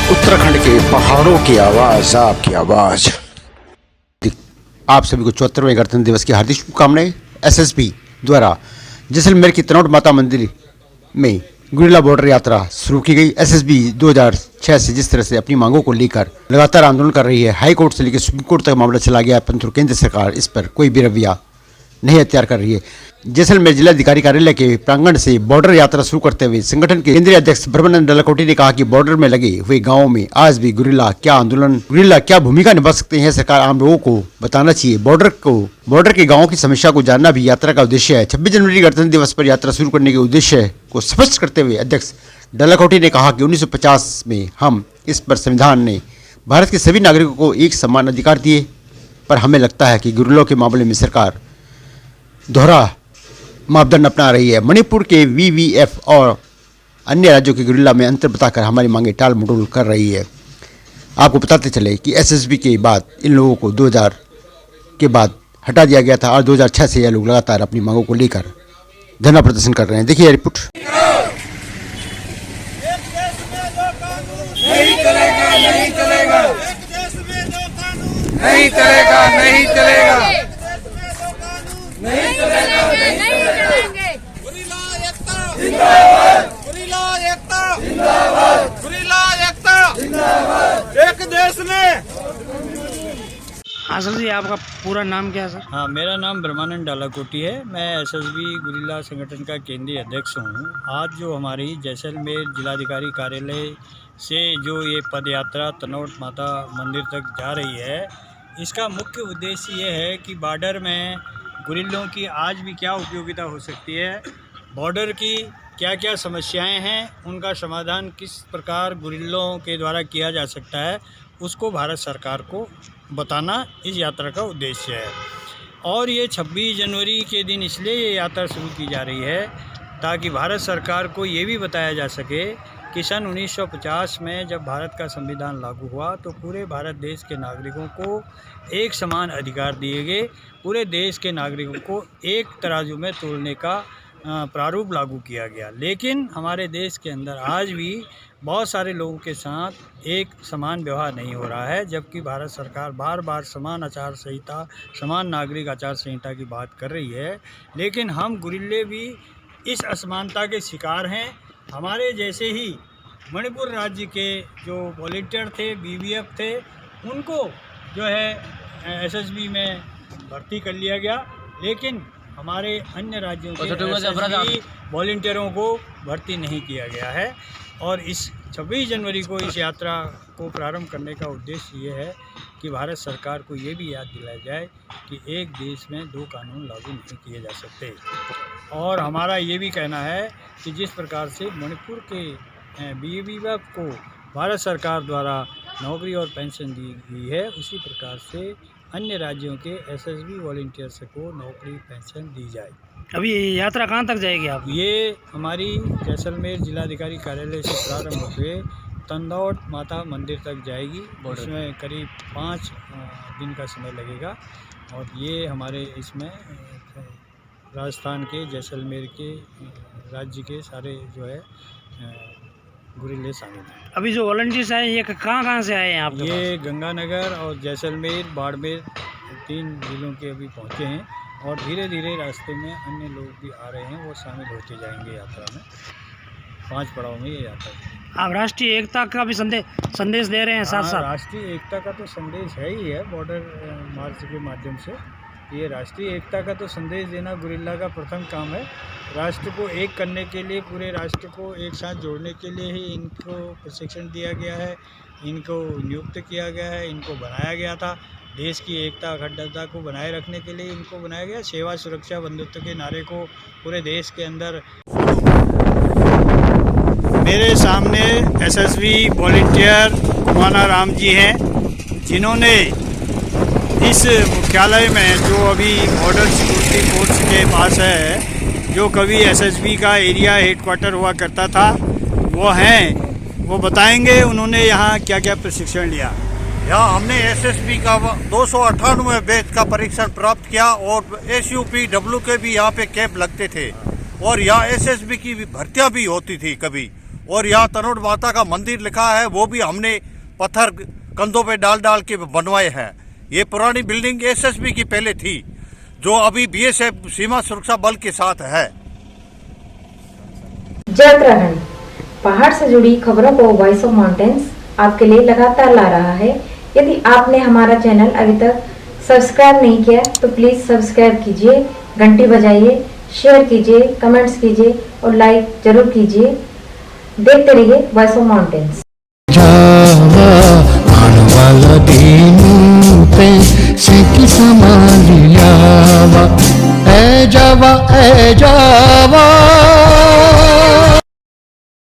उत्तराखंड के पहाड़ों की आवाज, आपकी आवाज। आप सभी को 74वें गणतंत्र दिवस की हार्दिक शुभकामनाएं। एसएसबी द्वारा जैसलमेर की तनोट माता मंदिर में गुरिल्ला बॉर्डर यात्रा शुरू की गई। एसएसबी 2006 से जिस तरह से अपनी मांगों को लेकर लगातार आंदोलन कर रही है, हाई कोर्ट से लेकर सुप्रीम कोर्ट तक मामला चला गया, परंतु केंद्र सरकार इस पर कोई भी रवैया नहीं अख्तियार कर रही है। जैसलमेर जिलाधिकारी कार्यालय के प्रांगण से बॉर्डर यात्रा शुरू करते हुए संगठन के केंद्रीय अध्यक्ष ब्रह्मानंद डलाकोटी ने कहा कि बॉर्डर में लगे हुए गांवों में आज भी गुरिल्ला क्या भूमिका निभा सकते हैं, सरकार आम लोगों को बताना चाहिए। बॉर्डर के गांवों की समस्या को जानना भी यात्रा का उद्देश्य है। 26 जनवरी गणतंत्र दिवस पर यात्रा शुरू करने के उद्देश्य को स्पष्ट करते हुए अध्यक्ष डलाकोटी ने कहा कि 1950 में हम इस पर संविधान ने भारत के सभी नागरिकों को एक समान अधिकार दिए, पर हमें लगता है कि गुरिल्लों के मामले में सरकार दोहरा मापदंड अपना रही है। मणिपुर के वीवीएफ और अन्य राज्यों के गुरिल्ला में अंतर बताकर हमारी मांगे टाल मटोल कर रही है। आपको बताते चले कि एसएसबी के बाद इन लोगों को 2000 के बाद हटा दिया गया था और 2006 से यह लोग लगातार अपनी मांगों को लेकर धरना प्रदर्शन कर रहे हैं। देखिए रिपोर्ट। नहीं चलेगा, नहीं चलेगा, नहीं चलेगा, नहीं चलेगा, नहीं चलेगा, नहीं चलेंगे। गुरिल्ला एकता जिंदाबाद, गुरिल्ला एकता जिंदाबाद, गुरिल्ला एकता जिंदाबाद, एक देश में। हाँ सर जी, आपका पूरा नाम क्या है सर? हाँ, मेरा नाम ब्रह्मानंद डालाकोटी है। मैं एसएसबी गुरिल्ला संगठन का केंद्रीय अध्यक्ष हूँ। आज जो हमारी जैसलमेर जिलाधिकारी कार्यालय से जो ये पद यात्रा तनोट माता मंदिर तक जा रही है, इसका मुख्य उद्देश्य ये है कि बॉर्डर में गुरिल्लों की आज भी क्या उपयोगिता हो सकती है, बॉर्डर की क्या क्या समस्याएं हैं, उनका समाधान किस प्रकार गुरिल्लों के द्वारा किया जा सकता है, उसको भारत सरकार को बताना इस यात्रा का उद्देश्य है। और ये 26 जनवरी के दिन इसलिए ये यात्रा शुरू की जा रही है ताकि भारत सरकार को ये भी बताया जा सके कि सन 1950 में जब भारत का संविधान लागू हुआ तो पूरे भारत देश के नागरिकों को एक समान अधिकार दिए गए, पूरे देश के नागरिकों को एक तराजू में तोलने का प्रारूप लागू किया गया। लेकिन हमारे देश के अंदर आज भी बहुत सारे लोगों के साथ एक समान व्यवहार नहीं हो रहा है, जबकि भारत सरकार बार बार समान आचार संहिता, समान नागरिक आचार संहिता की बात कर रही है, लेकिन हम गुरिल्ले भी इस असमानता के शिकार हैं। हमारे जैसे ही मणिपुर राज्य के जो वॉलंटियर थे, बीवीएफ थे, उनको जो है एसएसबी में भर्ती कर लिया गया, लेकिन हमारे अन्य राज्यों के एसएसबी वॉलंटियरों को भर्ती नहीं किया गया है। और इस 26 जनवरी को इस यात्रा को प्रारंभ करने का उद्देश्य ये है कि भारत सरकार को ये भी याद दिलाया जाए कि एक देश में दो कानून लागू नहीं किए जा सकते। और हमारा ये भी कहना है कि जिस प्रकार से मणिपुर के बीवीएफ को भारत सरकार द्वारा नौकरी और पेंशन दी गई है, उसी प्रकार से अन्य राज्यों के एसएसबी वॉलंटियर्स को नौकरी पेंशन दी जाए। अभी यात्रा कहाँ तक जाएगी आप? ये हमारी जैसलमेर जिलाधिकारी कार्यालय से प्रारंभ होकर तनोट माता मंदिर तक जाएगी। उसमें करीब 5 दिन का समय लगेगा। और ये हमारे इसमें राजस्थान के, जैसलमेर के, राज्य के सारे जो है गुरिल्ले शामिल हैं। अभी जो वॉलंटियर्स आए ये कहाँ से आए हैं आप? ये गंगानगर और जैसलमेर, बाड़मेर 3 जिलों के अभी पहुँचे हैं और धीरे धीरे रास्ते में अन्य लोग भी आ रहे हैं, वो शामिल होते जाएंगे यात्रा में। 5 पड़ाव में ये यात्रा। आप राष्ट्रीय एकता का भी संदेश दे रहे हैं साथ साथ? राष्ट्रीय एकता का तो संदेश है ही है। बॉर्डर मार्च के माध्यम से ये राष्ट्रीय एकता का तो संदेश देना गुरिल्ला का प्रथम काम है। राष्ट्र को एक करने के लिए, पूरे राष्ट्र को एक साथ जोड़ने के लिए ही इनको प्रशिक्षण दिया गया है, इनको नियुक्त किया गया है, इनको बनाया गया था। देश की एकता अखंडता को बनाए रखने के लिए इनको बनाया गया। सेवा, सुरक्षा, बंधुत्व के नारे को पूरे देश के अंदर। मेरे सामने एसएसबी वॉलंटियर कुमाना राम जी हैं, जिन्होंने इस मुख्यालय में जो अभी बॉर्डर सिक्योरिटी फोर्स के पास है, जो कभी एसएसबी का एरिया हेडक्वार्टर हुआ करता था, वो हैं, वो बताएंगे उन्होंने यहाँ क्या क्या प्रशिक्षण लिया। यहाँ हमने एसएसबी का 298 बैच का परीक्षण प्राप्त किया और एसयूपीडब्ल्यू के भी यहाँ पे कैंप लगते थे और यहाँ एसएसबी की भी भर्तियाँ भी होती थी कभी। और यहाँ तनोट माता का मंदिर लिखा है, वो भी हमने पत्थर कंधों पे डाल डाल के बनवाए हैं। ये पुरानी बिल्डिंग एसएसबी की पहले थी, जो अभी बीएसएफ सीमा सुरक्षा बल के साथ है। जय उत्तराखंड, पहाड़ से जुड़ी खबरों को वॉइस ऑफ माउंटेन्स आपके लिए लगातार ला रहा है। यदि आपने हमारा चैनल अभी तक सब्सक्राइब नहीं किया तो प्लीज सब्सक्राइब कीजिए, घंटी बजाइए, शेयर कीजिए, कमेंट्स कीजिए और लाइक जरूर कीजिए। देखते रहिए वॉइस ऑफ माउंटेन्स। वाला दिन पे से संभालियावा ए जावा